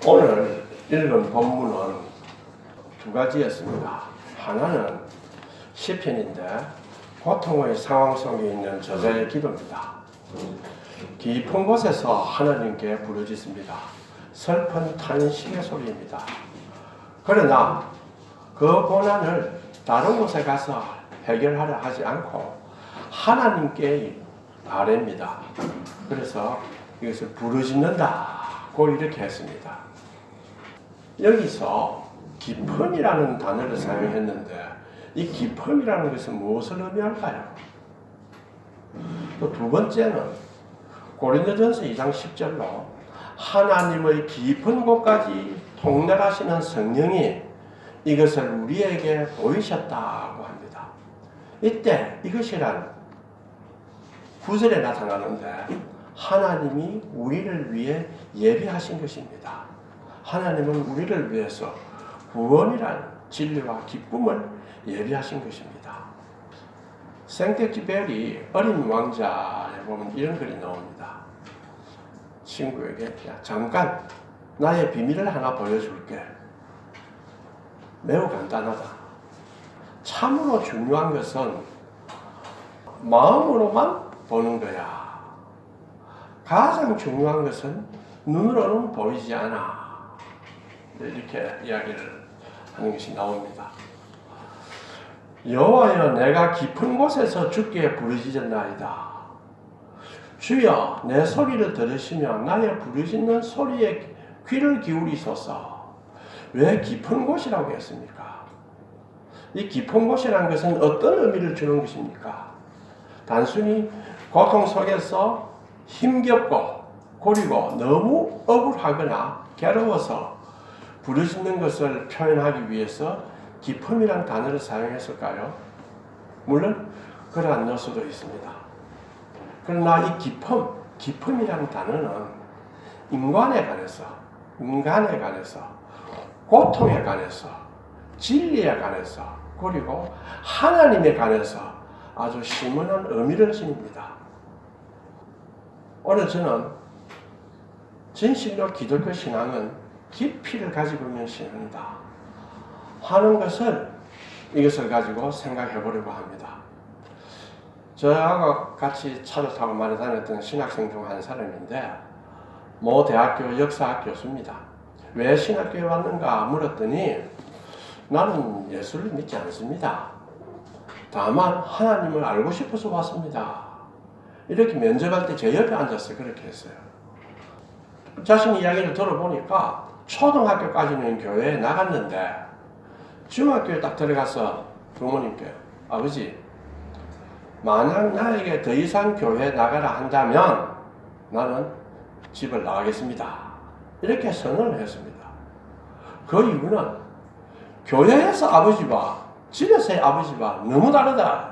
오늘 읽은 본문은 두 가지였습니다. 하나는 시편인데 고통의 상황 속에 있는 저자의 기도입니다. 깊은 곳에서 하나님께 부르짖습니다. 슬픈 탄식의 소리입니다. 그러나 그 고난을 다른 곳에 가서 해결하려 하지 않고 하나님께 아뢰입니다. 그래서 이것을 부르짖는다고 이렇게 했습니다. 여기서 기쁨이라는 단어를 사용했는데 이 기쁨이라는 것은 무엇을 의미할까요? 또 두 번째는 고린도전서 2장 10절로 하나님의 깊은 곳까지 통달하시는 성령이 이것을 우리에게 보이셨다고 합니다. 이때 이것이란 9절에 나타나는데 하나님이 우리를 위해 예비하신 것입니다. 하나님은 우리를 위해서 구원이란 진리와 기쁨을 예비하신 것입니다. 생텍쥐벨이 어린 왕자에 보면 이런 글이 나옵니다. 친구에게 야, 잠깐 나의 비밀을 하나 보여줄게. 매우 간단하다. 참으로 중요한 것은 마음으로만 보는 거야. 가장 중요한 것은 눈으로는 보이지 않아. 이렇게 이야기를 하는 것이 나옵니다. 여호와여 내가 깊은 곳에서 주께 부르짖었나이다. 주여 내 소리를 들으시며 나의 부르짖는 소리에 귀를 기울이소서. 왜 깊은 곳이라고 했습니까? 이 깊은 곳이라는 것은 어떤 의미를 주는 것입니까? 단순히 고통 속에서 힘겹고 그리고 너무 억울하거나 괴로워서 부르짖는 것을 표현하기 위해서 기쁨이란 단어를 사용했을까요? 물론 그러한 요소도 있습니다. 그러나 이 기쁨이라는 단어는 인간에 관해서, 고통에 관해서, 진리에 관해서, 그리고 하나님에 관해서 아주 심오한 의미를 지닙니다. 오늘 저는 진실로 기독교 신앙은 깊이를 가지고 있는 신앙이다 하는 것을 이것을 가지고 생각해 보려고 합니다. 저하고 같이 차를 타고 많이 다녔던 신학생 중 한 사람인데 모 대학교 역사학 교수입니다. 왜 신학교에 왔는가 물었더니 나는 예수를 믿지 않습니다. 다만 하나님을 알고 싶어서 왔습니다. 이렇게 면접할 때 제 옆에 앉아서 그렇게 했어요. 자신 이야기를 들어보니까 초등학교까지는 교회에 나갔는데 중학교에 딱 들어가서 부모님께 아버지 만약 나에게 더 이상 교회에 나가라 한다면 나는 집을 나가겠습니다. 이렇게 선언을 했습니다. 그 이유는 교회에서 아버지와 집에서의 아버지와 너무 다르다.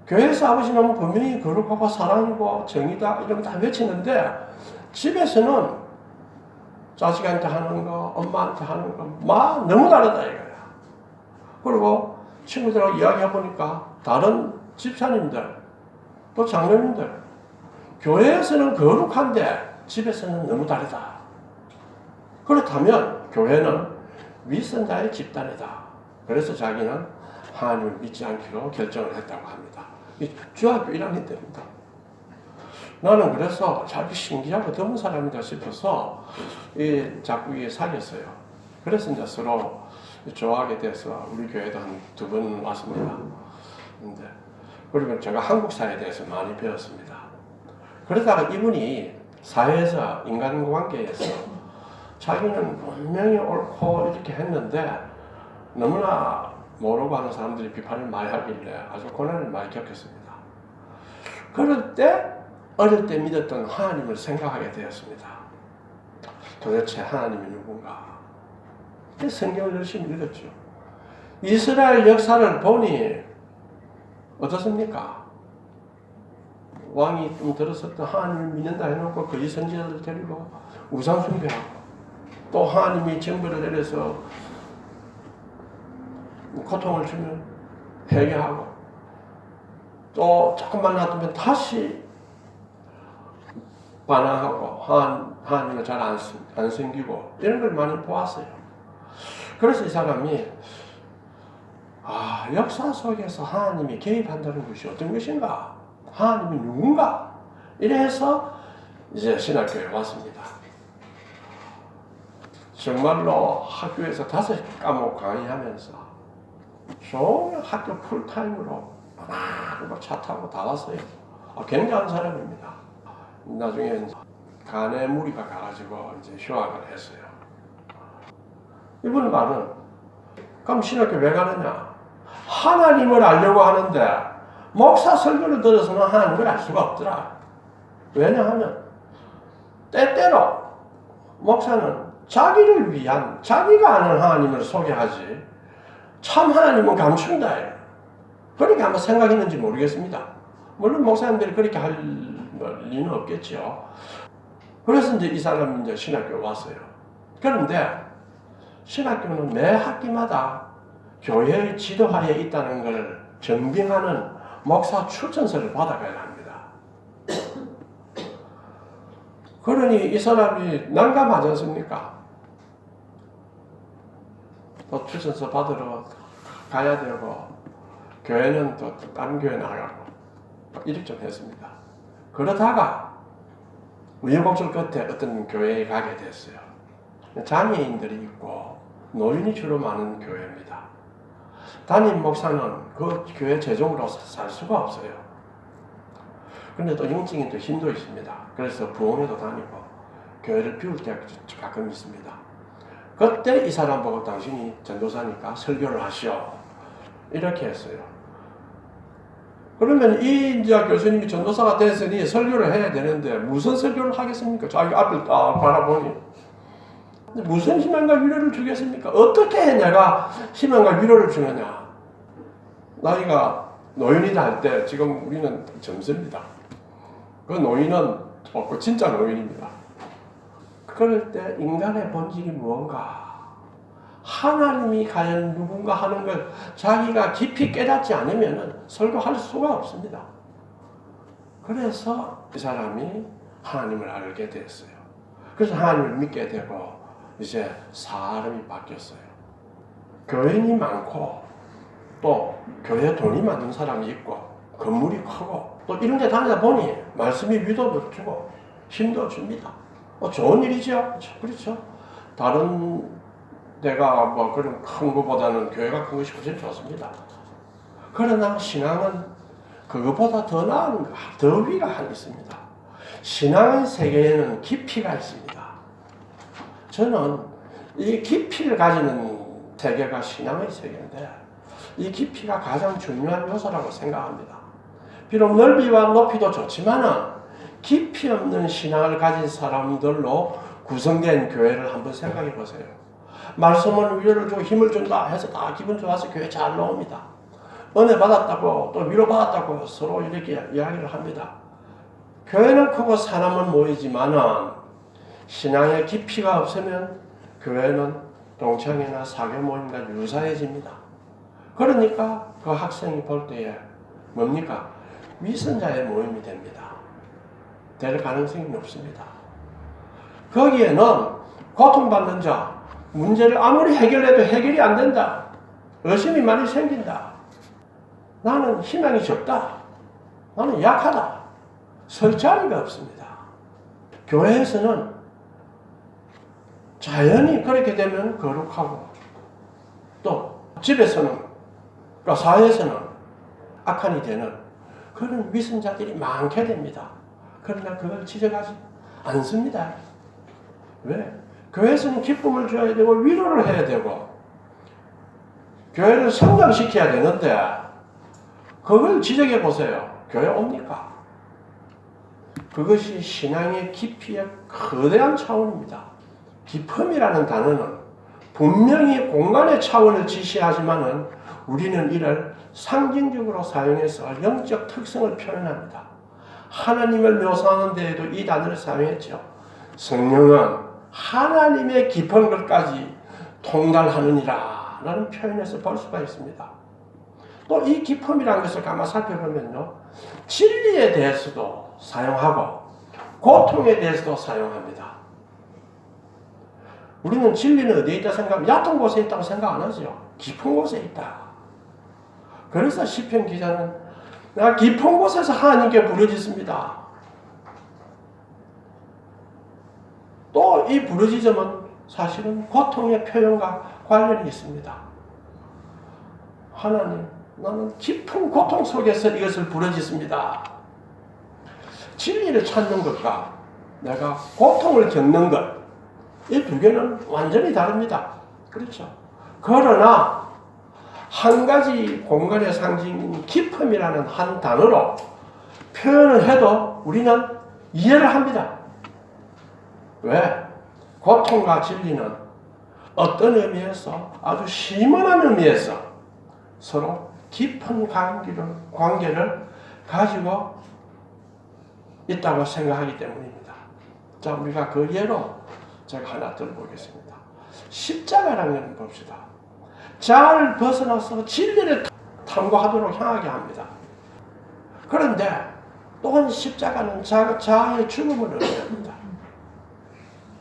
교회에서 아버지는 분명히 거룩하고 사랑이고 정의다 이런 거 다 외치는데 집에서는 자식한테 하는 거, 엄마한테 하는 거, 너무 다르다 이거야. 그리고 친구들하고 이야기해보니까 다른 집사님들, 또 장로님들, 교회에서는 거룩한데 집에서는 너무 다르다. 그렇다면 교회는 위선자의 집단이다. 그래서 자기는 하나님을 믿지 않기로 결정을 했다고 합니다. 중학교 1학년 때입니다. 나는 그래서 자기 신기하고 드문 사람이다 싶어서 자꾸 사귀었어요. 그래서 이제 서로 좋아하게 돼서 우리 교회도 한 2번 왔습니다. 근데 그리고 제가 한국 사회에 대해서 많이 배웠습니다. 그러다가 이분이 사회에서 인간관계에서 자기는 분명히 옳고 이렇게 했는데 너무나 모르고 하는 사람들이 비판을 많이 하길래 아주 고난을 많이 겪었습니다. 그럴 때 어릴 때 믿었던 하나님을 생각하게 되었습니다. 도대체 하나님이 누군가? 성경을 열심히 읽었죠. 이스라엘 역사를 보니 어떻습니까? 왕이 좀 들었었던 하나님을 믿는다 해놓고 거짓 선지자들 데리고 우상 숭배하고 또 하나님이 정벌을 내려서 고통을 주면 회개하고 또 조금만 놔두면 다시 반항하고 하나님을 잘 안 섬기고 이런 걸 많이 보았어요. 그래서 이 사람이 역사 속에서 하나님이 개입한다는 것이 어떤 것인가? 하나님이 누군가? 이래서 이제 신학교에 왔습니다. 정말로 학교에서 5과목 강의하면서 종일 학교 풀타임으로 막 차 타고 다 왔어요. 굉장한 사람입니다. 나중에 이제 간에 무리가 가가지고 이제 휴학을 했어요. 이분 말은 그럼 신학교 왜 가느냐? 하나님을 알려고 하는데 목사 설교를 들어서는 하나님을 알 수가 없더라. 왜냐하면 때때로 목사는 자기를 위한 자기가 아는 하나님을 소개하지 참 하나님은 감춘다. 그렇게 아마 생각했는지 모르겠습니다. 물론 목사님들이 그렇게 할 리는 없겠죠. 그래서 이제 이 사람이 이제 신학교에 왔어요. 그런데 신학교는 매 학기마다 교회의 지도하에 있다는 걸 증빙하는 목사 추천서를 받아가야 합니다. 그러니 이 사람이 난감하지 않습니까? 또 추천서 받으러 가야 되고 교회는 또 다른 교회 나가고 이렇게 좀 했습니다. 그러다가 우여곡절 끝에 어떤 교회에 가게 됐어요. 장애인들이 있고 노인이 주로 많은 교회입니다. 담임 목사는 그 교회 재정으로 살 수가 없어요. 그런데 또 영적인 또 힘도 있습니다. 그래서 부흥회도 다니고 교회를 비울 때가 가끔 있습니다. 그때 이 사람 보고 당신이 전도사니까 설교를 하시오. 이렇게 했어요. 그러면 이 이제 교수님이 전도사가 됐으니 설교를 해야 되는데 무슨 설교를 하겠습니까? 자기 앞을 딱 바라보니 무슨 희망과 위로를 주겠습니까? 어떻게 내가 희망과 위로를 주느냐? 나이가 노인이다 할 때 지금 우리는 젊습니다. 그 노인은 없고 진짜 노인입니다. 그럴 때 인간의 본질이 무언가? 하나님이 과연 누군가 하는 걸 자기가 깊이 깨닫지 않으면 설교할 수가 없습니다. 그래서 이 사람이 하나님을 알게 됐어요. 그래서 하나님을 믿게 되고 이제 사람이 바뀌었어요. 교인이 많고 또 교회에 돈이 많은 사람이 있고 건물이 크고 또 이런 데 다니다 보니 말씀이 위로도 주고 힘도 줍니다. 좋은 일이죠. 그렇죠. 다른 데가 뭐 그런 큰 것보다는 교회가 큰 것이 훨씬 좋습니다. 그러나 신앙은 그것보다 더 나은 더 위가 하나 있습니다. 신앙의 세계에는 깊이가 있습니다. 저는 이 깊이를 가지는 세계가 신앙의 세계인데 이 깊이가 가장 중요한 요소라고 생각합니다. 비록 넓이와 높이도 좋지만은 깊이 없는 신앙을 가진 사람들로 구성된 교회를 한번 생각해 보세요. 말씀은 위로를 주고 힘을 준다 해서 다 기분 좋아서 교회 잘 나옵니다. 은혜 받았다고 또 위로 받았다고 서로 이렇게 이야기를 합니다. 교회는 크고 사람은 모이지만은 신앙의 깊이가 없으면 교회는 동창회나 사교 모임과 유사해집니다. 그러니까 그 학생이 볼 때에 뭡니까? 위선자의 모임이 됩니다. 될 가능성이 높습니다. 거기에는 고통받는 자, 문제를 아무리 해결해도 해결이 안 된다. 의심이 많이 생긴다. 나는 희망이 적다. 나는 약하다. 설 자리가 없습니다. 교회에서는 자연히 그렇게 되면 거룩하고 또 집에서는 또 사회에서는 악한이 되는 그런 위선자들이 많게 됩니다. 그러나 그걸 지적하지 않습니다. 왜? 교회에서는 기쁨을 줘야 되고 위로를 해야 되고 교회를 성장시켜야 되는데 그걸 지적해 보세요. 교회 옵니까? 그것이 신앙의 깊이의 거대한 차원입니다. 기품이라는 단어는 분명히 공간의 차원을 지시하지만은 우리는 이를 상징적으로 사용해서 영적 특성을 표현합니다. 하나님을 묘사하는 데에도 이 단어를 사용했죠. 성령은 하나님의 깊은 것까지 통달하느니라 라는 표현에서 볼 수가 있습니다. 또 이 기품이라는 것을 가만 살펴보면요. 진리에 대해서도 사용하고 고통에 대해서도 사용합니다. 우리는 진리는 어디에 있다 생각하면 얕은 곳에 있다고 생각 안 하죠. 깊은 곳에 있다. 그래서 시편 기자는 내가 깊은 곳에서 하나님께 부르짖습니다. 또 이 부르짖음은 사실은 고통의 표현과 관련이 있습니다. 하나님, 나는 깊은 고통 속에서 이것을 부르짖습니다. 진리를 찾는 것과 내가 고통을 겪는 것, 이 두 개는 완전히 다릅니다. 그렇죠? 그러나 한 가지 공간의 상징인 깊음이라는 한 단어로 표현을 해도 우리는 이해를 합니다. 왜? 고통과 진리는 어떤 의미에서 아주 심오한 의미에서 서로 깊은 관계를 가지고 있다고 생각하기 때문입니다. 자, 우리가 그 예로 제가 하나 들어보겠습니다. 십자가라는 것을 봅시다. 자아를 벗어나서 진리를 탐구하도록 향하게 합니다. 그런데 또한 십자가는 자아의 죽음을 의미합니다.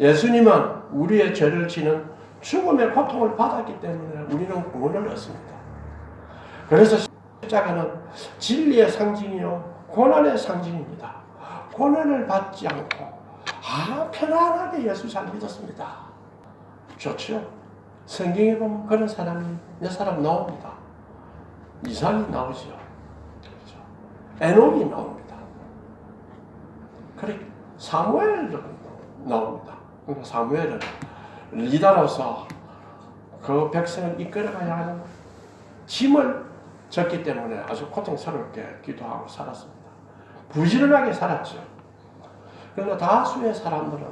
예수님은 우리의 죄를 지는 죽음의 고통을 받았기 때문에 우리는 구원을 얻습니다. 그래서 십자가는 진리의 상징이요 고난의 상징입니다. 고난을 받지 않고 편안하게 예수 잘 믿었습니다. 좋죠? 성경에 보면 그런 사람이 몇 사람 나옵니다. 이삭이 나오죠. 그렇죠? 에녹이 나옵니다. 그리고 사무엘도 나옵니다. 사무엘은 리더로서 그 백성을 이끌어가야 하는 짐을 졌기 때문에 아주 고통스럽게 기도하고 살았습니다. 부지런하게 살았죠. 그러나 다수의 사람들은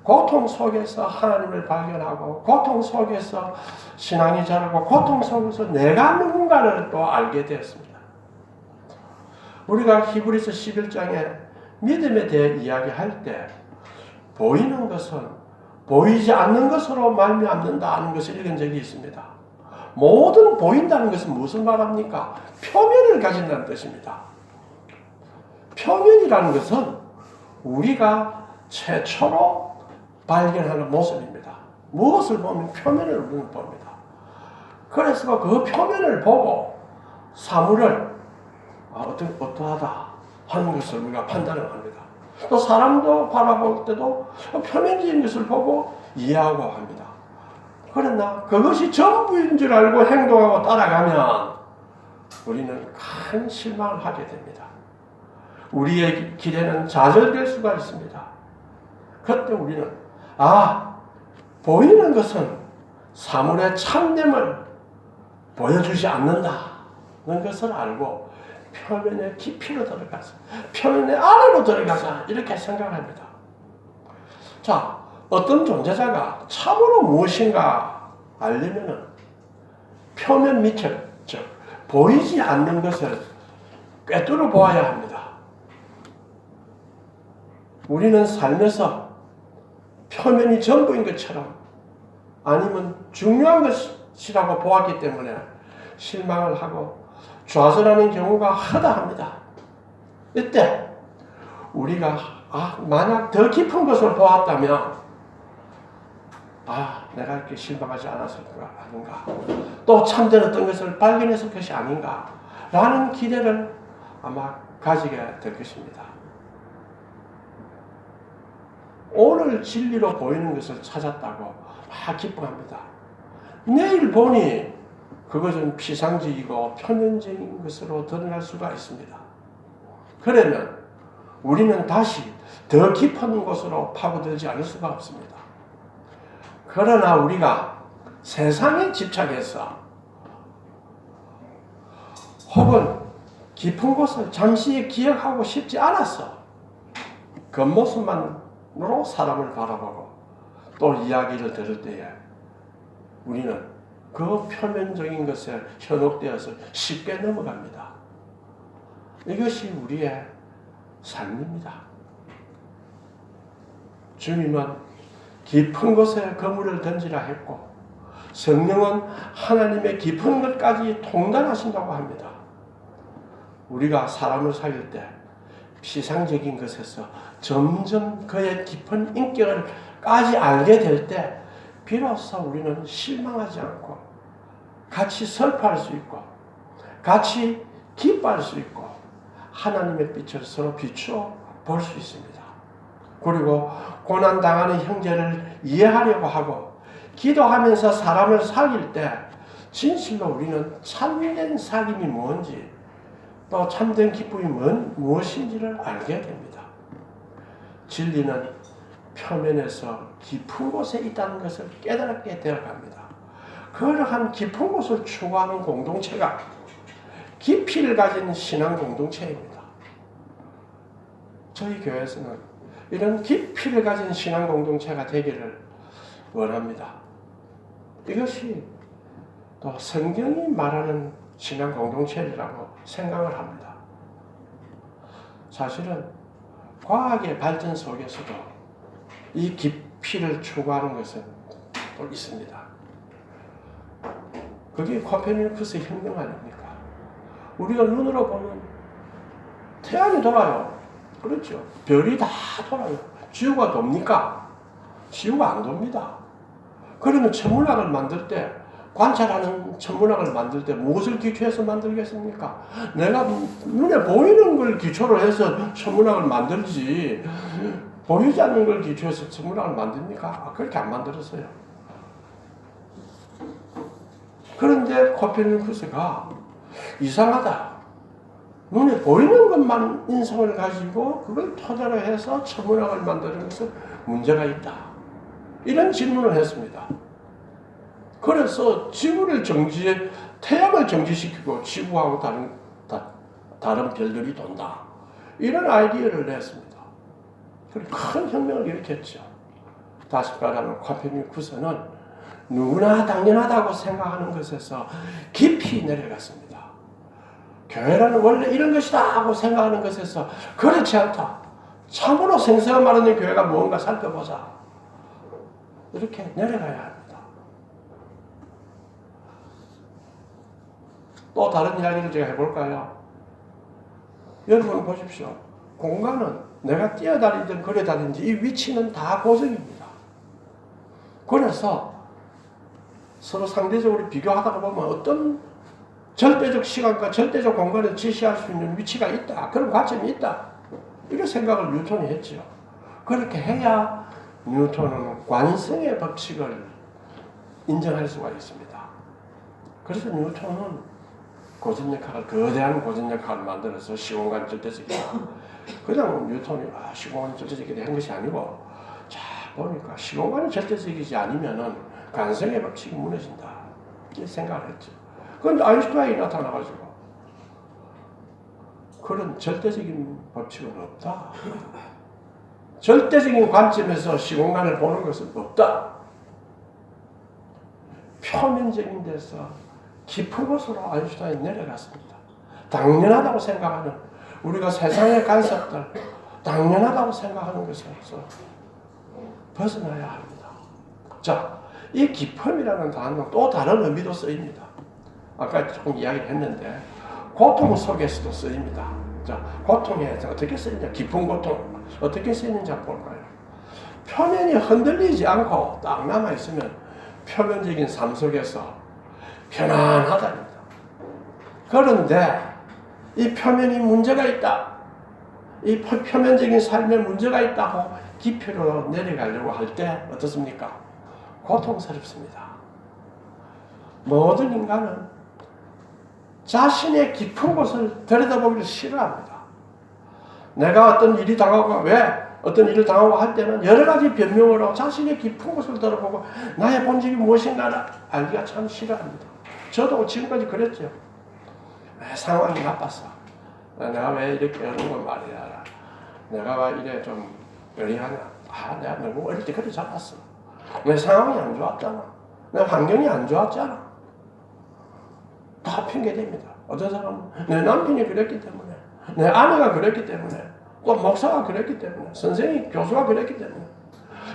고통 속에서 하나님을 발견하고 고통 속에서 신앙이 자라고 고통 속에서 내가 누군가를 또 알게 되었습니다. 우리가 히브리서 11장에 믿음에 대해 이야기할 때 보이는 것은 보이지 않는 것으로 말미암는다는 것을 읽은 적이 있습니다. 모든 보인다는 것은 무슨 말합니까? 표면을 가진다는 뜻입니다. 표면이라는 것은 우리가 최초로 발견하는 모습입니다. 무엇을 보면 표면을 우리는 봅니다. 그래서 그 표면을 보고 사물을 어떠하다 하는 것을 우리가 판단을 합니다. 또 사람도 바라볼 때도 표면적인 것을 보고 이해하고 합니다. 그러나 그것이 전부인 줄 알고 행동하고 따라가면 우리는 큰 실망을 하게 됩니다. 우리의 기대는 좌절될 수가 있습니다. 그때 우리는 보이는 것은 사물의 참됨을 보여주지 않는다는 것을 알고 표면의 깊이로 들어가서 표면의 아래로 들어가서 이렇게 생각합니다. 자, 어떤 존재자가 참으로 무엇인가 알려면 표면 밑을, 즉 보이지 않는 것을 꿰뚫어 보아야 합니다. 우리는 살면서 표면이 전부인 것처럼 아니면 중요한 것이라고 보았기 때문에 실망을 하고 좌절하는 경우가 허다합니다. 이때 우리가 만약 더 깊은 것을 보았다면 내가 이렇게 실망하지 않았을까 아닌가, 또 참된 어떤 것을 발견했을 것이 아닌가 라는 기대를 아마 가지게 될 것입니다. 오늘 진리로 보이는 것을 찾았다고 기뻐합니다. 내일 보니 그것은 피상적이고 표면적인 것으로 드러날 수가 있습니다. 그러면 우리는 다시 더 깊은 곳으로 파고들지 않을 수가 없습니다. 그러나 우리가 세상에 집착해서 혹은 깊은 곳을 잠시 기억하고 싶지 않아서 겉모습만으로 사람을 바라보고 또 이야기를 들을 때에 우리는 그 표면적인 것에 현혹되어서 쉽게 넘어갑니다. 이것이 우리의 삶입니다. 주님은 깊은 곳에 그물을 던지라 했고 성령은 하나님의 깊은 것까지 통달하신다고 합니다. 우리가 사람을 사귈 때 피상적인 것에서 점점 그의 깊은 인격을까지 알게 될 때 비로소 우리는 실망하지 않고 같이 슬퍼할 수 있고 같이 기뻐할 수 있고 하나님의 빛을 서로 비추어 볼 수 있습니다. 그리고 고난당하는 형제를 이해하려고 하고 기도하면서 사람을 사귈 때 진실로 우리는 참된 사귐이 뭔지 또 참된 기쁨이 무엇인지를 알게 됩니다. 진리는 표면에서 깊은 곳에 있다는 것을 깨달게 되어갑니다. 그러한 깊은 곳을 추구하는 공동체가 깊이를 가진 신앙 공동체입니다. 저희 교회에서는 이런 깊이를 가진 신앙 공동체가 되기를 원합니다. 이것이 또 성경이 말하는 신앙 공동체라고 생각을 합니다. 사실은 과학의 발전 속에서도 이 깊이를 추구하는 것은 또 있습니다. 그게 코페르니쿠스 혁명 아닙니까? 우리가 눈으로 보면 태양이 돌아요. 그렇죠. 별이 다 돌아요. 지구가 돕니까? 지구가 안 돕니다. 그러면 천문학을 만들 때 관찰하는 천문학을 만들 때 무엇을 기초해서 만들겠습니까? 내가 눈에 보이는 걸 기초로 해서 천문학을 만들지 보이지 않는 걸 기초해서 천문학을 만듭니까? 그렇게 안 만들었어요. 그런데 코페르니쿠스가 이상하다. 눈에 보이는 것만 인성을 가지고 그걸 토대로 해서 천문학을 만드는 것은 문제가 있다. 이런 질문을 했습니다. 그래서 지구를 태양을 정지시키고 지구하고 다른 별들이 돈다. 이런 아이디어를 냈습니다. 그리고 큰 혁명을 일으켰죠. 다시 말하면 코페르니쿠스는 누구나 당연하다고 생각하는 것에서 깊이 내려갔습니다. 교회라는 원래 이런 것이다 하고 생각하는 것에서 그렇지 않다. 참으로 생사가 마르는 교회가 무언가 살펴보자. 이렇게 내려가야 합니다. 또 다른 이야기를 제가 해볼까요? 여러분 보십시오. 공간은 내가 뛰어다니든 걸어다니든지 이 위치는 다 고정입니다. 그래서 서로 상대적으로 비교하다가 보면 어떤 절대적 시간과 절대적 공간을 지시할 수 있는 위치가 있다. 그런 관점이 있다. 이런 생각을 뉴턴이 했죠. 그렇게 해야 뉴턴은 관성의 법칙을 인정할 수가 있습니다. 그래서 뉴턴은 거대한 고전역학을 만들어서 시공간 절대적이다. 그냥 뉴턴이 시공간이 절대적이다 한 것이 아니고 자 보니까 시공간이 절대적이지 않으면은 관성의 법칙이 무너진다. 이렇게 생각을 했죠. 그런데 아인슈타인이 나타나가지고 그런 절대적인 법칙은 없다. 절대적인 관점에서 시공간을 보는 것은 없다. 표면적인 데서 깊은 곳으로 아인슈타인이 내려갔습니다. 당연하다고 생각하는 우리가 세상의 간섭들 당연하다고 생각하는 것에서 벗어나야 합니다. 자, 이 기쁨이라는 단어는 또 다른 의미도 쓰입니다. 아까 조금 이야기를 했는데 고통 속에서도 쓰입니다. 자, 고통에 어떻게 쓰이냐? 깊은 고통 어떻게 쓰이는지 한번 볼까요? 표면이 흔들리지 않고 딱 남아있으면 표면적인 삶 속에서 편안하답니다. 그런데 이 표면이 문제가 있다. 이 표면적인 삶에 문제가 있다고 깊이로 내려가려고 할 때 어떻습니까? 고통스럽습니다. 모든 인간은 자신의 깊은 곳을 들여다보기를 싫어합니다. 내가 어떤 일이 당하고 왜 어떤 일을 당하고 할 때는 여러 가지 변명으로 자신의 깊은 곳을 들어보고 나의 본질이 무엇인가를 알기가 참 싫어합니다. 저도 지금까지 그랬죠. 상황이 나빴어. 내가 왜 이렇게 어려운 건 말이야. 내가 왜 이래 좀 의리하냐. 내가 너무 어릴 때 그래 잡았어. 내 상황이 안 좋았잖아. 내 환경이 안 좋았잖아. 다 핑계됩니다. 어떤 사람은 내 남편이 그랬기 때문에, 내 아내가 그랬기 때문에, 또 목사가 그랬기 때문에, 선생님, 교수가 그랬기 때문에,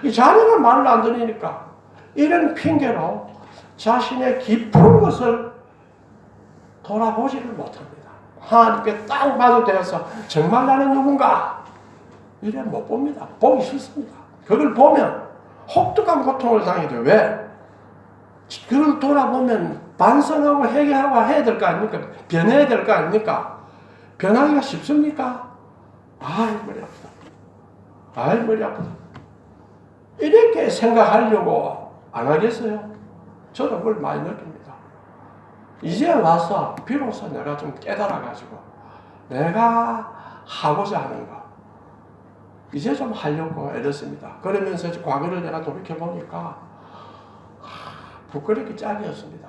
이 자녀가 말을 안 들으니까 이런 핑계로 자신의 깊은 것을 돌아보지를 못합니다. 하나님께 딱 마주대어서 정말 나는 누군가 이래 못 봅니다. 보기 싫습니다. 그걸 보면 혹독한 고통을 당해도 왜? 그걸 돌아보면 반성하고 해결하고 해야 될 거 아닙니까? 변해야 될 거 아닙니까? 변하기가 쉽습니까? 아이, 머리 아프다. 아이, 머리 아프다. 이렇게 생각하려고 안 하겠어요? 저도 그걸 많이 느낍니다. 이제 와서 비로소 내가 좀 깨달아가지고 내가 하고자 하는 거 이제 좀 하려고 애썼습니다. 그러면서 과거를 내가 돌이켜보니까 부끄럽게 짝이었습니다.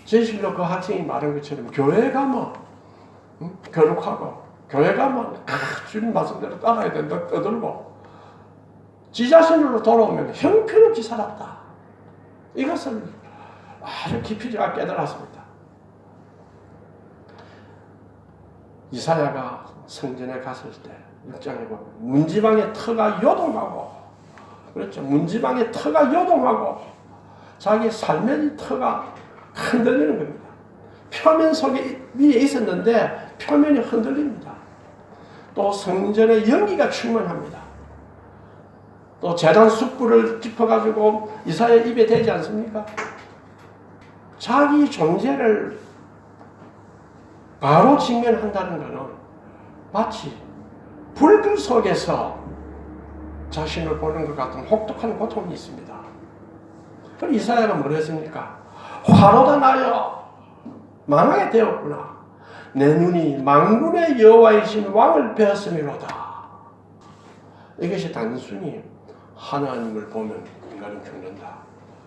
진실로 그 학생이 말한 것처럼 교회 가면 거룩하고 교회 가면 주님 말씀대로 따라야 된다 떠들고 지 자신으로 돌아오면 형편없이 살았다. 이것을 아주 깊이 제가 깨달았습니다. 이사야가 성전에 갔을 때 6장에 보면 문지방의 터가 요동하고 그렇죠. 문지방의 터가 요동하고 자기 삶의 터가 흔들리는 겁니다. 표면 속에 위에 있었는데 표면이 흔들립니다. 또 성전에 연기가 충만합니다. 또 제단 숯불을 짚어가지고 이사야 입에 대지 않습니까? 자기 존재를 바로 직면한다는 것은 마치 불길 속에서 자신을 보는 것 같은 혹독한 고통이 있습니다. 그럼 이사야가 뭘 했습니까? 화로다 나여 망하게 되었구나. 내 눈이 만군의 여호와이신 왕을 배웠음이로다. 이것이 단순히 하나님을 보면 인간은 죽는다.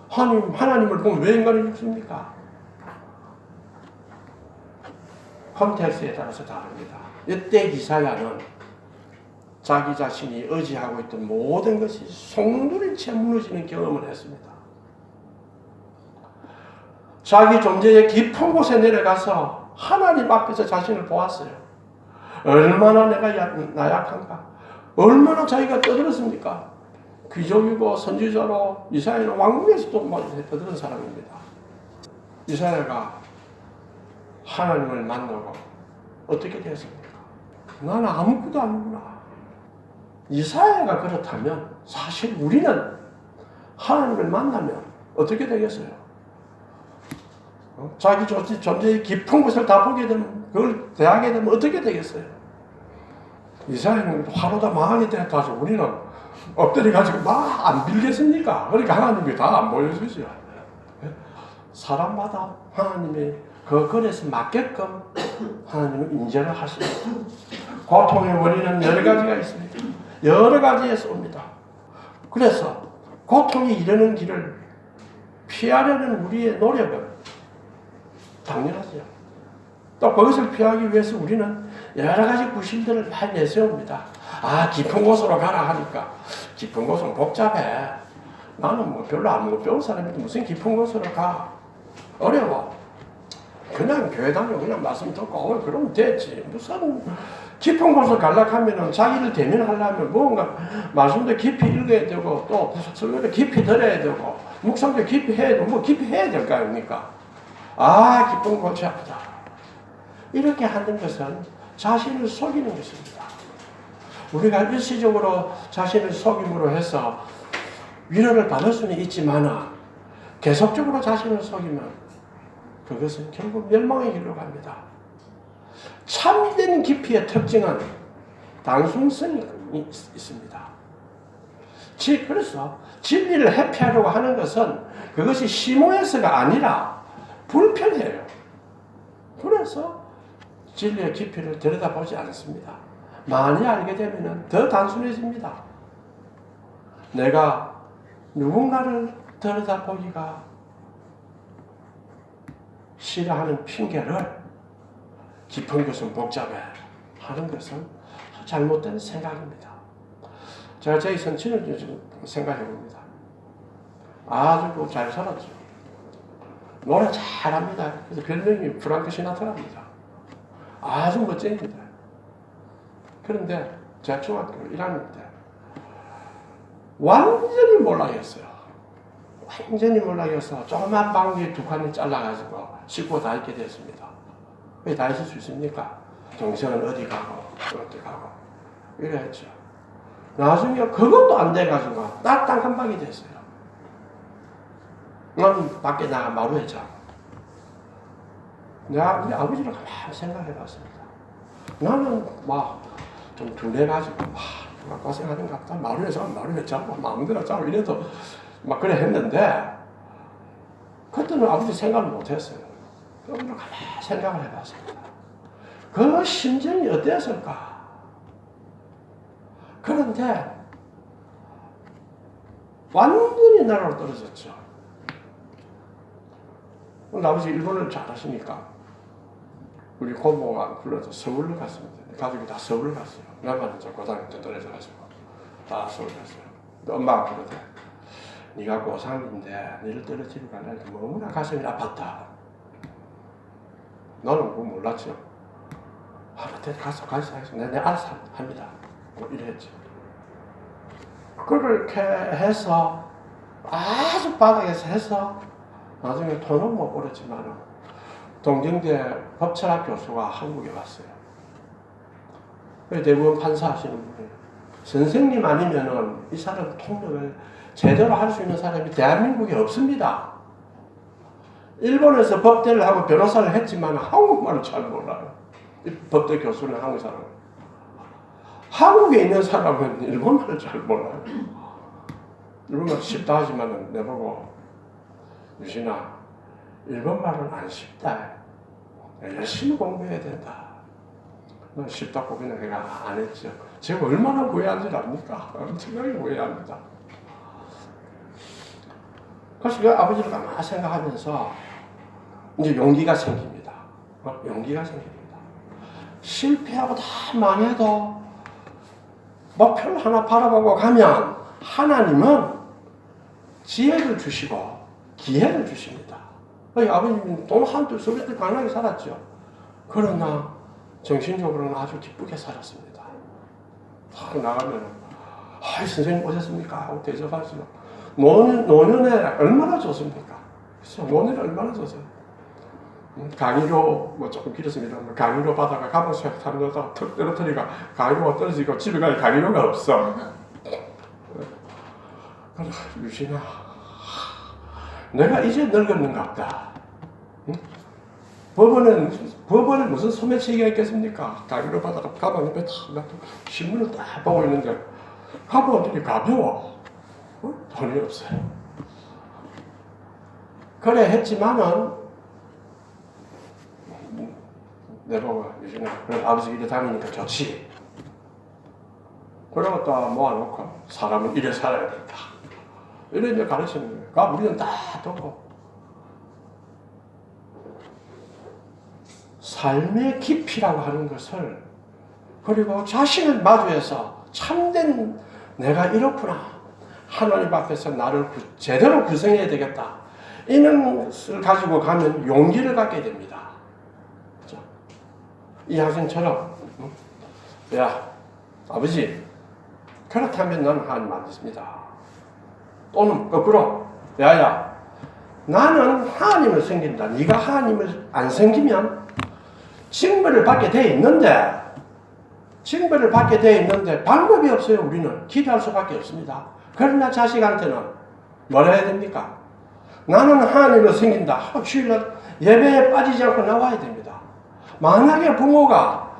하나님을 보면 왜 인간이 죽습니까? 컨텍스트에 따라서 다릅니다. 이때 이사야는 자기 자신이 의지하고 있던 모든 것이 송두리째 무너지는 경험을 했습니다. 자기 존재의 깊은 곳에 내려가서 하나님 앞에서 자신을 보았어요. 얼마나 내가 나약한가? 얼마나 자기가 떠들었습니까? 귀족이고 선지자로 이사야는 왕궁에서도 떠드는 사람입니다. 이사야가 하나님을 만나고 어떻게 되었습니까? 나는 아무것도 아니구나. 이사야가 그렇다면 사실 우리는 하나님을 만나면 어떻게 되겠어요? 자기 존재의 깊은 곳을 다 보게 되면 그걸 대하게 되면 어떻게 되겠어요? 이사야는 화로다 망하게 되었다. 우리는 엎드려가지고 막 안 빌겠습니까? 그러니까 하나님이 다 안 보여주죠. 사람마다 하나님의 그 글에서 맞게끔 하나님은 인정을 하십니다. 고통의 원인은 여러 가지가 있습니다. 여러 가지에서 옵니다. 그래서 고통이 이르는 길을 피하려는 우리의 노력은 당연하죠. 또 그것을 피하기 위해서 우리는 여러 가지 구실들을 많이 내세웁니다. 깊은 곳으로 가라 하니까 깊은 곳은 복잡해. 나는 뭐 별로 아무것도 배운 사람인데 무슨 깊은 곳으로 가. 어려워. 그냥 교회 다니고 그냥 말씀 듣고 그러면 됐지. 무슨 깊은 곳을 가려고 하면은 자기를 대면하려면 뭔가 말씀도 깊이 읽어야 되고 또 설교도 깊이 들어야 되고 묵상도 깊이 해야 되고 뭐 깊이 해야 될 거 아닙니까? 깊은 곳이 아프다. 이렇게 하는 것은 자신을 속이는 것입니다. 우리가 일시적으로 자신을 속임으로 해서 위로를 받을 수는 있지만 계속적으로 자신을 속이면 그것은 결국 멸망의 길로 갑니다. 참된 깊이의 특징은 단순성이 있습니다. 그래서 진리를 회피하려고 하는 것은 그것이 심오해서가 아니라 불편해요. 그래서 진리의 깊이를 들여다보지 않습니다. 많이 알게 되면 더 단순해집니다. 내가 누군가를 들여다보기가 싫어하는 핑계를 깊은 것은 복잡해 하는 것은 잘못된 생각입니다. 제가 제 선친을 좀 생각해 봅니다. 아주 잘 살았죠. 노래 잘합니다. 그래서 별명이 프랑크 시나트라입니다. 아주 멋쟁입니다. 그런데 제가 중학교 1학년 때 완전히 몰락했어요. 완전히 몰락해서 조그만 방귀 2칸을 잘라가지고 씻고 다 있게 됐습니다. 왜 다 있을 수 있습니까? 정신은 어디 가고 어디 가고 이래 했죠. 나중에 그것도 안 돼가지고 딱딱 한 방이 됐어요. 나는 밖에 나가 마루에 자고. 내가 우리 아버지를 가만히 생각해 봤습니다. 나는 막 좀 둔해가지고 막 고생하는 것 같다. 마루에 자고 마음대로 자고 이래도 막 그래 했는데 그때는 아버지 생각을 못했어요. 그러면 가만히 생각을 해봤습니다. 그 심정이 어땠을까? 그런데 완전히 나라로 떨어졌죠. 아버지 일본을 잘하시니까 우리 고모가 불러서 서울로 갔습니다. 가족이 다 서울로 갔어요. 나만 저 고등학교 때 떨어져 가지고 다 서울 갔어요. 엄마가 그러대. 네가 고3인데 너를 떨어지고 가려니까 너무나 가슴이 아팠다. 나는 그거 몰랐죠. 그때 가서 내 알아서 합니다. 뭐 이랬지. 그렇게 해서 아주 바닥에서 해서 나중에 돈은 못 벌었지만 동경대 법철학 교수가 한국에 왔어요. 대부분 판사하시는 분이에요. 선생님 아니면은 이 사람 통역을 제대로 할 수 있는 사람이 대한민국에 없습니다. 일본에서 법대를 하고 변호사를 했지만 한국말을 잘 몰라요. 법대 교수는 한국 사람. 한국에 있는 사람은 일본말을 잘 몰라요. 일본말 쉽다 하지만 내보고 유진아 일본말은 안 쉽다. 열심히 공부해야 된다. 난 쉽다고 그냥 내가 안 했죠. 제가 얼마나 후회한 줄 압니까? 엄청나게 후회합니다. 그래서 그 아버지를 가만히 생각하면서 이제 용기가 생깁니다. 용기가 생깁니다. 실패하고 다 망해도 목표를 하나 바라보고 가면 하나님은 지혜를 주시고 기회를 주십니다. 아버님은 돈 한두 수백 대 가난하게 살았죠. 그러나 정신적으로는 아주 기쁘게 살았습니다. 나가면 선생님 오셨습니까? 하고 대접하죠. 노년에 얼마나 좋습니까? 그렇죠? 노년에 얼마나 좋아요. 강의료 뭐 조금 길었습니다. 강의료 받아가 가방수에 타면서 턱 떨어뜨리가 강의료가 떨어지고 집에 가니 강의료가 없어. 그래 유진아 내가 이제 늙었는갑다. 응? 법원에 무슨 소매치기가 있겠습니까? 강의료 받아가 가방 옆에 탁 놔두고 신문을 딱 보고 있는데 가방들이 가벼워. 돈이 없어요. 그래 했지만은 내보고 유진아 그럼 아버지 이래 다니니까 좋지. 그러고 또 모아놓고 사람은 이래 살아야 된다. 이래 이제 가르치는 거예요. 우리는 다 듣고 삶의 깊이라고 하는 것을 그리고 자신을 마주해서 참된 내가 이렇구나. 하나님 앞에서 나를 제대로 구성해야 되겠다. 이런 것을 가지고 가면 용기를 갖게 됩니다. 그렇죠? 이 학생처럼 야 아버지 그렇다면 나는 하나님 안 믿습니다. 또는 거꾸로 야야 나는 하나님을 섬긴다. 네가 하나님을 안 섬기면 징벌을 받게 돼 있는데 방법이 없어요. 우리는 기도할 수밖에 없습니다. 그러나 자식한테는 뭐라 해야 됩니까? 나는 하나님을 섬긴다. 주일날 예배에 빠지지 않고 나와야 됩니다. 만약에 부모가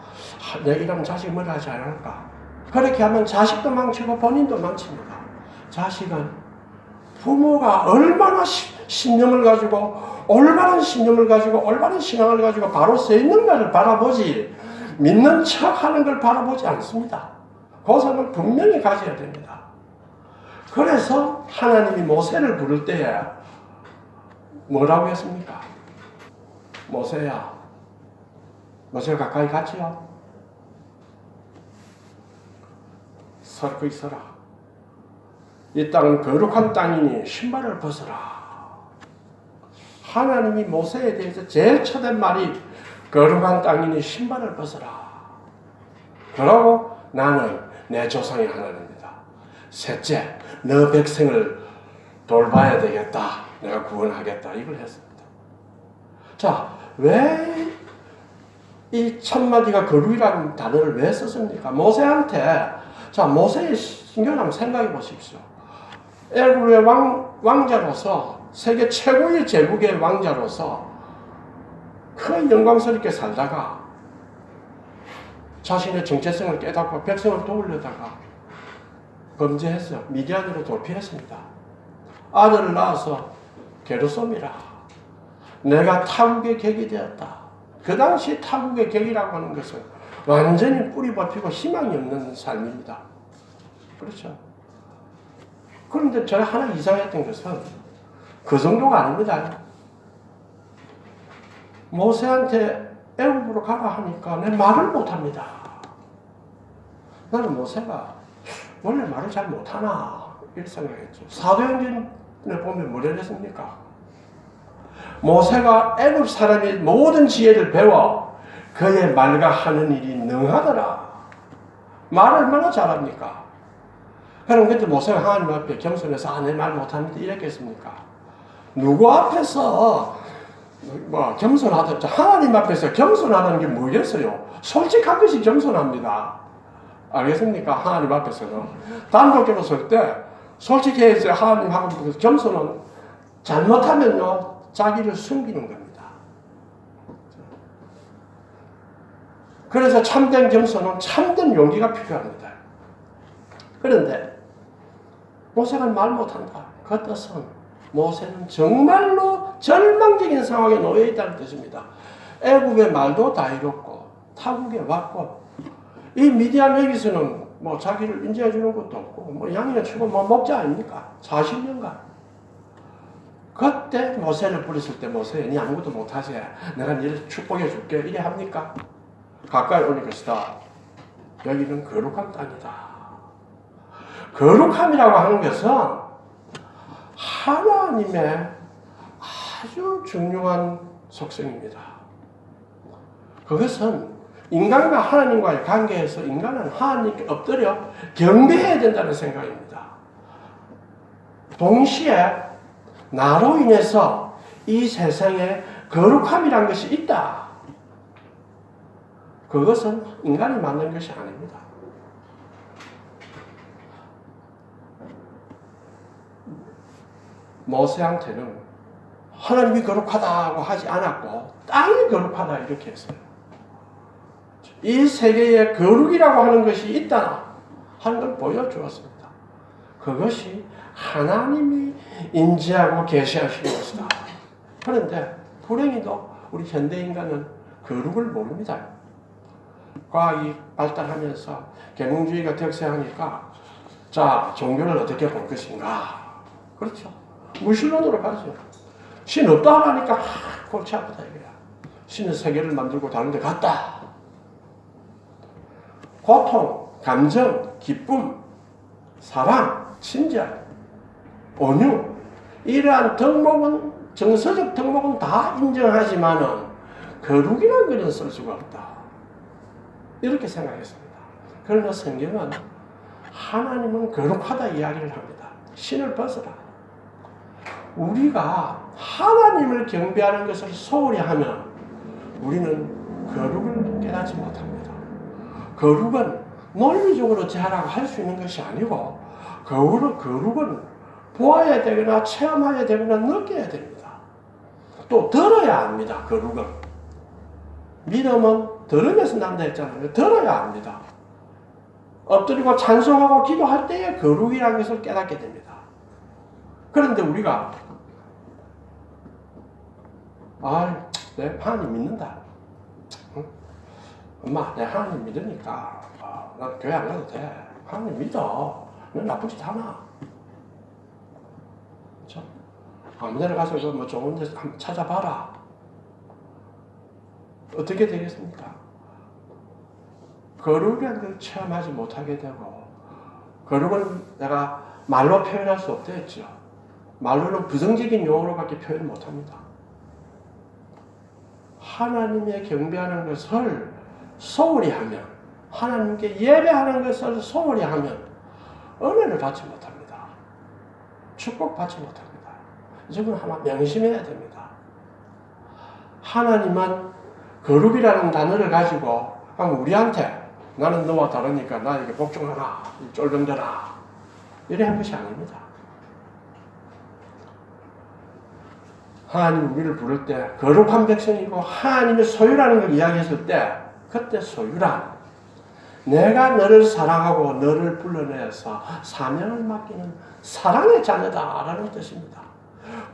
내가 이러면 자식이 뭘 하지 않을까? 그렇게 하면 자식도 망치고 본인도 망칩니다. 자식은 부모가 얼마나 신념을 가지고 올바른 신념을 가지고 올바른 신앙을 가지고 바로 서 있는가를 바라보지 믿는 척하는 걸 바라보지 않습니다. 그 점을 분명히 가져야 됩니다. 그래서 하나님이 모세를 부를 때에 뭐라고 했습니까? 모세야 모세가 가까이 갔지요? 거기 서라. 이 땅은 거룩한 땅이니 신발을 벗어라. 하나님이 모세에 대해서 제일 첫한 말이 거룩한 땅이니 신발을 벗어라. 그러고 나는 내 조상의 하나님이다. 셋째, 너 백성을 돌봐야 되겠다. 내가 구원하겠다. 이걸 했습니다. 자, 왜 이 첫마디가 거룩이라는 단어를 왜 썼습니까? 모세한테 자 모세의 신경 한번 생각해 보십시오. 애굽의 왕자로서 세계 최고의 제국의 왕자로서 큰 영광스럽게 살다가 자신의 정체성을 깨닫고 백성을 도우려다가 범죄했어요. 미디안으로 도피했습니다. 아들을 낳아서 게르솜이라 내가 타국의 객이 되었다. 그 당시 타국의 객이라고 하는 것은 완전히 뿌리 뽑히고 희망이 없는 삶입니다. 그렇죠. 그런데 제가 하나 이상했던 것은 그 정도가 아닙니다. 모세한테 애굽으로 가라 하니까 내 말을 못합니다. 나는 모세가 원래 말을 잘 못하나 이렇게 생각했죠. 사도행전에 보면 뭐라 했습니까? 모세가 애굽 사람의 모든 지혜를 배워 그의 말과 하는 일이 능하더라. 말을 얼마나 잘합니까? 그럼 그때 모세가 하나님 앞에 겸손해서 내 말 못합니다 이랬겠습니까? 누구 앞에서 겸손하다. 하나님 앞에서 겸손하다는 게 뭐겠어요? 솔직한 것이 겸손합니다. 알겠습니까? 하나님 앞에서는 단독적으로 설 때 솔직해야지. 하나님하고 겸손은 잘못하면요 자기를 숨기는 겁니다. 그래서 참된 겸손은 참된 용기가 필요합니다. 그런데 모세가 말 못한다. 그 뜻은 모세는 정말로 절망적인 상황에 놓여 있다는 뜻입니다. 애굽의 말도 다 잃었고 타국에 왔고 이 미디안 여기서는 뭐 자기를 인정해 주는 것도 없고 뭐 양이나 치고 뭐 목자 아닙니까? 40년간. 그때 모세를 부렸을 때 모세 니 아무것도 못하지. 내가 니를 축복해 줄게. 이래 합니까? 가까이 오니까 여기는 거룩한 땅이다. 거룩함이라고 하는 것은 하나님의 아주 중요한 속성입니다. 그것은 인간과 하나님과의 관계에서 인간은 하나님께 엎드려 경배해야 된다는 생각입니다. 동시에 나로 인해서 이 세상에 거룩함이란 것이 있다. 그것은 인간이 만든 것이 아닙니다. 모세한테는 하나님이 거룩하다고 하지 않았고 땅이 거룩하다 이렇게 했어요. 이 세계에 거룩이라고 하는 것이 있다 하는 걸 보여주었습니다. 그것이 하나님이 인지하고 계시하시는 것이다. 그런데 불행히도 우리 현대인간은 거룩을 모릅니다. 과학이 발달하면서 계몽주의가 득세하니까 자 종교를 어떻게 볼 것인가. 그렇죠. 무신론으로 가죠. 신 없다 하니까 골치 아프다 이거야. 신은 세계를 만들고 다른 데 갔다. 고통, 감정, 기쁨, 사랑, 친절, 온유 이러한 덕목은 정서적 덕목은 다 인정하지만은 거룩이라는 것은 쓸 수가 없다. 이렇게 생각했습니다. 그러나 성경은 하나님은 거룩하다 이야기를 합니다. 신을 벗어라. 우리가 하나님을 경배하는 것을 소홀히 하면 우리는 거룩을 깨닫지 못합니다. 거룩은 논리적으로 잘하고 할 수 있는 것이 아니고 거룩은 보아야 되거나 체험해야 되거나 느껴야 됩니다. 또 들어야 합니다. 거룩은. 믿음은 들으면서 난다 했잖아요. 들어야 합니다. 엎드리고 찬송하고 기도할 때에 거룩이라는 것을 깨닫게 됩니다. 그런데 우리가 내 하나님 믿는다. 응? 엄마 내 하나님 믿으니까 난 교회 안 가도 돼. 하나님 믿어. 넌 나쁜 짓 하나. 그렇죠? 아무 데나 가서 뭐 좋은 데 한번 찾아봐라. 어떻게 되겠습니까? 거룩이라는 걸 체험하지 못하게 되고 거룩을 내가 말로 표현할 수 없다 했죠. 말로는 부정적인 용어로밖에 표현 못합니다. 하나님의 경배하는 것을 소홀히 하면 하나님께 예배하는 것을 소홀히 하면 은혜를 받지 못합니다. 축복받지 못합니다. 이건 하나 명심해야 됩니다. 하나님은 거룩이라는 단어를 가지고 우리한테 나는 너와 다르니까 나에게 복종하라, 쫄병들아 이래 한 것이 아닙니다. 하나님 우리를 부를 때 거룩한 백성이고 하나님의 소유라는 걸 이야기했을 때 그때 소유란 내가 너를 사랑하고 너를 불러내서 사명을 맡기는 사랑의 자녀다라는 뜻입니다.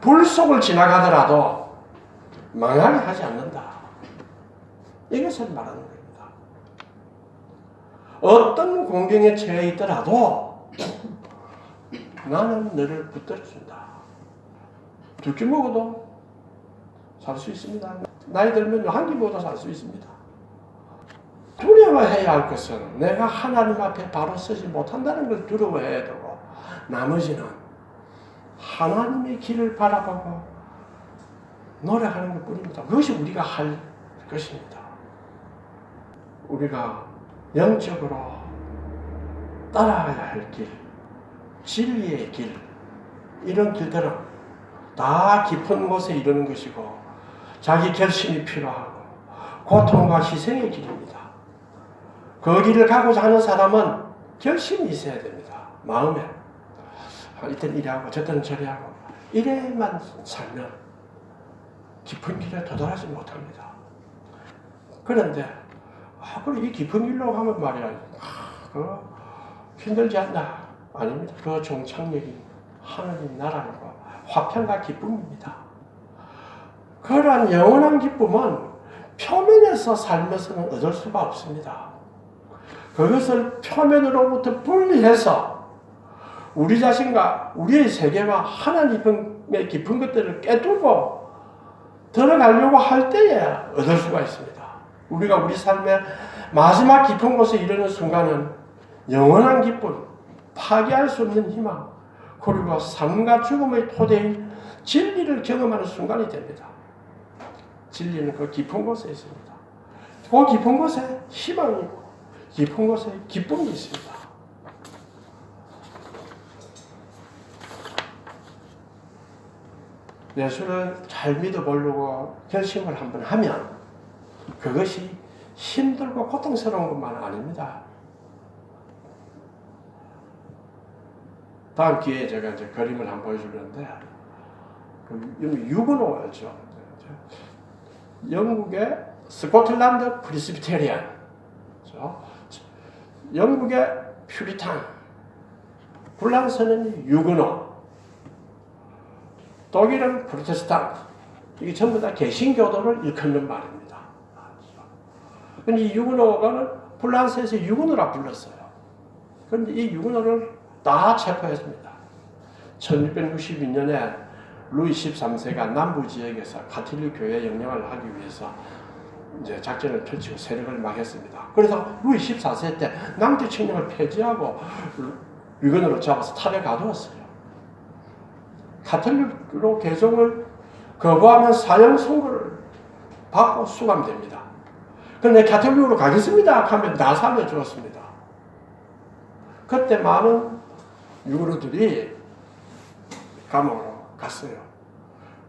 불 속을 지나가더라도 망하게 하지 않는다. 이것을 말하는 겁니다. 어떤 공경에 처해 있더라도 나는 너를 붙들어준다. 두 끼 먹어도 살 수 있습니다. 나이 들면 한 끼 먹어도 살 수 있습니다. 두려워해야 할 것은 내가 하나님 앞에 바로 서지 못한다는 걸 두려워해야 되고 나머지는 하나님의 길을 바라보고 노력하는 것 뿐입니다. 그것이 우리가 할 것입니다. 우리가 영적으로 따라가야 할 길, 진리의 길, 이런 길들은 다 깊은 곳에 이르는 것이고 자기 결심이 필요하고 고통과 희생의 길입니다. 그 길을 가고자 하는 사람은 결심이 있어야 됩니다. 마음에 이때는 이래 하고 저때는 저래 하고 이래만 살면 깊은 길에 도달하지 못합니다. 그런데 그래 이 깊은 길로 가면 말이야 그거 힘들지 않나? 아닙니다. 그 종착역이 하나님 나라고 화평과 기쁨입니다. 그러한 영원한 기쁨은 표면에서 살면서는 얻을 수가 없습니다. 그것을 표면으로부터 분리해서 우리 자신과 우리의 세계와 하나님의 깊은 것들을 깨뚫고 들어가려고 할 때에 얻을 수가 있습니다. 우리가 우리 삶의 마지막 깊은 곳에 이르는 순간은 영원한 기쁨, 파괴할 수 없는 희망, 그리고 삶과 죽음의 토대인 진리를 경험하는 순간이 됩니다. 진리는 그 깊은 곳에 있습니다. 그 깊은 곳에 희망이 있고 깊은 곳에 기쁨이 있습니다. 예수를 잘 믿어보려고 결심을 한번 하면 그것이 힘들고 고통스러운 것만 아닙니다. 다음 기회에 제가 이제 그림을 한번 보여주는데, 유그노 알죠? 영국의 스코틀랜드 프리스비테리안, 영국의 퓨리탄, 프랑스는 유그노, 독일은 프로테스탄트, 이게 전부 다 개신교도를 일컫는 말입니다. 근데 이 유그노가 프랑스에서 유그노라 불렀어요. 그런데 이 유그노를 다 체포했습니다. 1662년에 루이 13세가 남부 지역에서 가톨릭 교회 영향을 하기 위해서 이제 작전을 펼치고 세력을 막 했습니다. 그래서 루이 14세 때 남대 칙령을 폐지하고 유건으로 잡아서 탑에 가두었어요. 가톨릭으로 개종을 거부하면 사형 선고를 받고 수감됩니다. 그런데 가톨릭으로 가겠습니다 하면 다 살려주었습니다. 그때 많은 유고노들이 감옥으로 갔어요.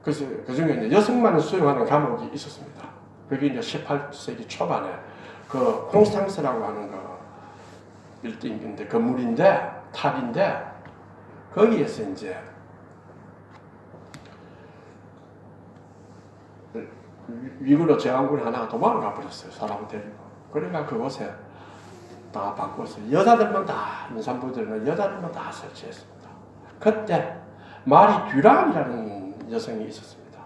그래서 그 중에 여성만을 수용하는 감옥이 있었습니다. 그게 이제 18세기 초반에 그 콩스탕스라고 하는 거 빌딩인데 건물인데 탑인데 거기에서 이제 위구르 제왕군 하나가 도망가 버렸어요. 사람을 데리고. 그러니까 그곳에 다 바꿨어요. 여자들만 다 임산부들은 여자들만 다 설치했습니다. 그때 마리 듀랑이라는 여성이 있었습니다.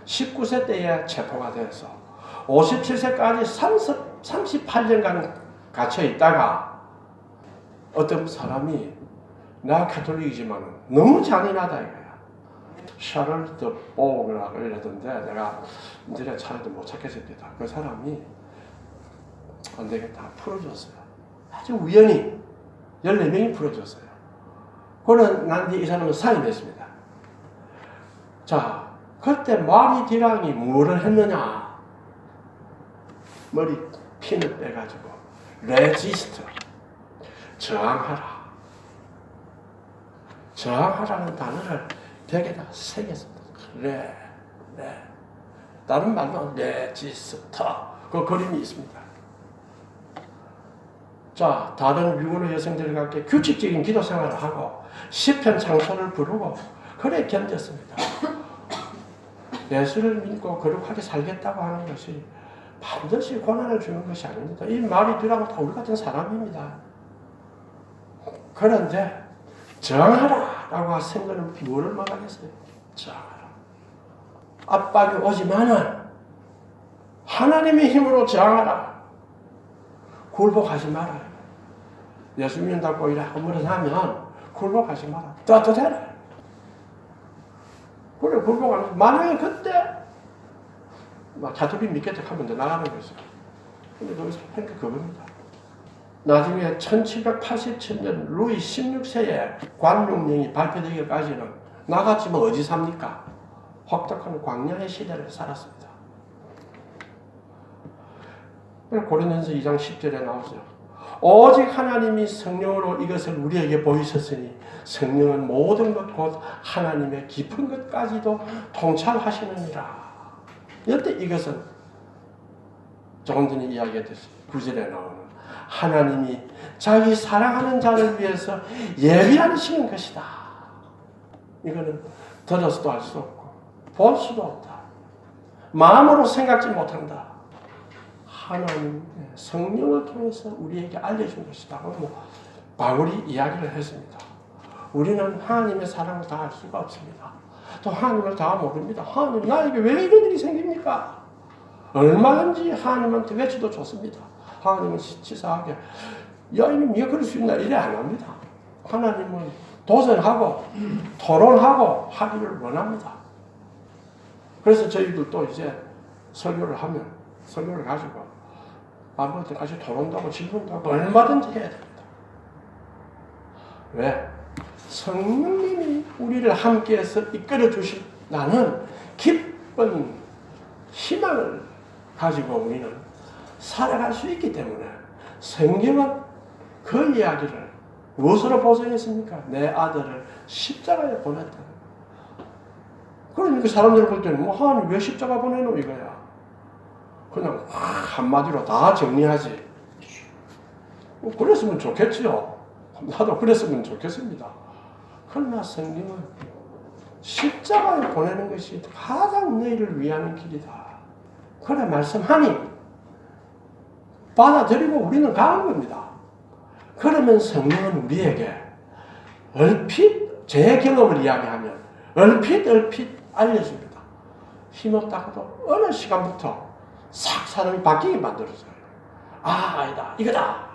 19세 때에 체포가 돼서 57세까지 38년간 갇혀 있다가 어떤 사람이 나 가톨릭이지만 너무 잔인하다 이거야. 샤를드 보그라고 이러던데 내가 이제 차라리 못 찾겠습니다. 그 사람이 안 되겠다 풀어줬어요. 아주 우연히 14명이 풀어줬어요. 그는 난 뒤 이 사람은 사임했습니다. 자, 그때 마리 디랑이 뭐를 했느냐? 머리 핀을 빼가지고 레지스트, 저항하라. 저항하라는 단어를 벽에다 새겼습니다. 다른 말로 레지스터 그 그림이 있습니다. 자, 다른 유골의 여성들과 함께 규칙적인 기도 생활을 하고 시편 창소를 부르고 그래 견뎠습니다. 예수를 믿고 거룩하게 살겠다고 하는 것이 반드시 고난을 주는 것이 아닙니다. 이 말이 들어가면 다 우리 같은 사람입니다. 그런데 저항하라 라고 하신 것은 뭐를 말하겠어요? 저항하라. 압박이 오지만은 하나님의 힘으로 저항하라. 굴복하지 말아요. 예수 믿는다고 이래 아무렇하면 굴복하지 마라. 떳떳해라. 그래 굴복하면서 만약에 그때 가톨릭 믿겠다 하면 나가는 거죠. 근데 거기서 한 게 그겁니다. 나중에 1787년 루이 16세의 관용령이 발표되기까지는 나같이면 어디 삽니까? 혹독한 광야의 시대를 살았습니다. 고린도전서 2장 10절에 나오죠. 오직 하나님이 성령으로 이것을 우리에게 보이셨으니 성령은 모든 것 곧 하나님의 깊은 것까지도 통찰하시느니라. 이때 이것은 조금 전에 이야기했듯이 9절에 나오는 하나님이 자기 사랑하는 자를 위해서 예비하시는 것이다. 이거는 들어서도 알 수 없고 볼 수도 없다. 마음으로 생각지 못한다. 하나님 성령을 통해서 우리에게 알려준 것이다. 바울이 이야기를 했습니다. 우리는 하나님의 사랑을 다 알 수가 없습니다. 또 하나님을 다 모릅니다. 하나님 나에게 왜 이런 일이 생깁니까? 얼마든지 하나님한테 외쳐도 좋습니다. 하나님은 치사하게 야 이놈 네가 그럴 수 있나 이래 안 합니다. 하나님은 도전하고 토론하고 하기를 원합니다. 그래서 저희들도 이제 설교를 하면 설교를 가지고 아무것도 같이 토론도 하고 질문도 하고 얼마든지 해야 됩니다. 왜? 성령님이 우리를 함께해서 이끌어 주신다는 기쁜 희망을 가지고 우리는 살아갈 수 있기 때문에 성경은 그 이야기를 무엇으로 보정했습니까? 내 아들을 십자가에 보냈다. 그러니까 사람들이 볼 때는 하나님 왜 십자가 보내노 이거야. 그냥 한마디로 다 정리하지. 그랬으면 좋겠지요. 나도 그랬으면 좋겠습니다. 그러나 성경은 십자가에 보내는 것이 가장 너희를 위하는 길이다. 그래 말씀하니 받아들이고 우리는 가는 겁니다. 그러면 성령은 우리에게 얼핏 제 경험을 이야기하면 얼핏 알려줍니다. 힘없다고도 어느 시간부터 싹 사람이 바뀌게 만들어져요. 아니다 이거다.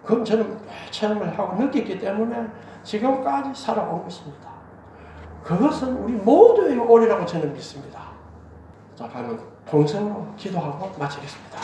그럼 저는 체험을 하고 느꼈기 때문에 지금까지 살아온 것입니다. 그것은 우리 모두의 오리라고 저는 믿습니다. 자, 그러면 동성으로 기도하고 마치겠습니다.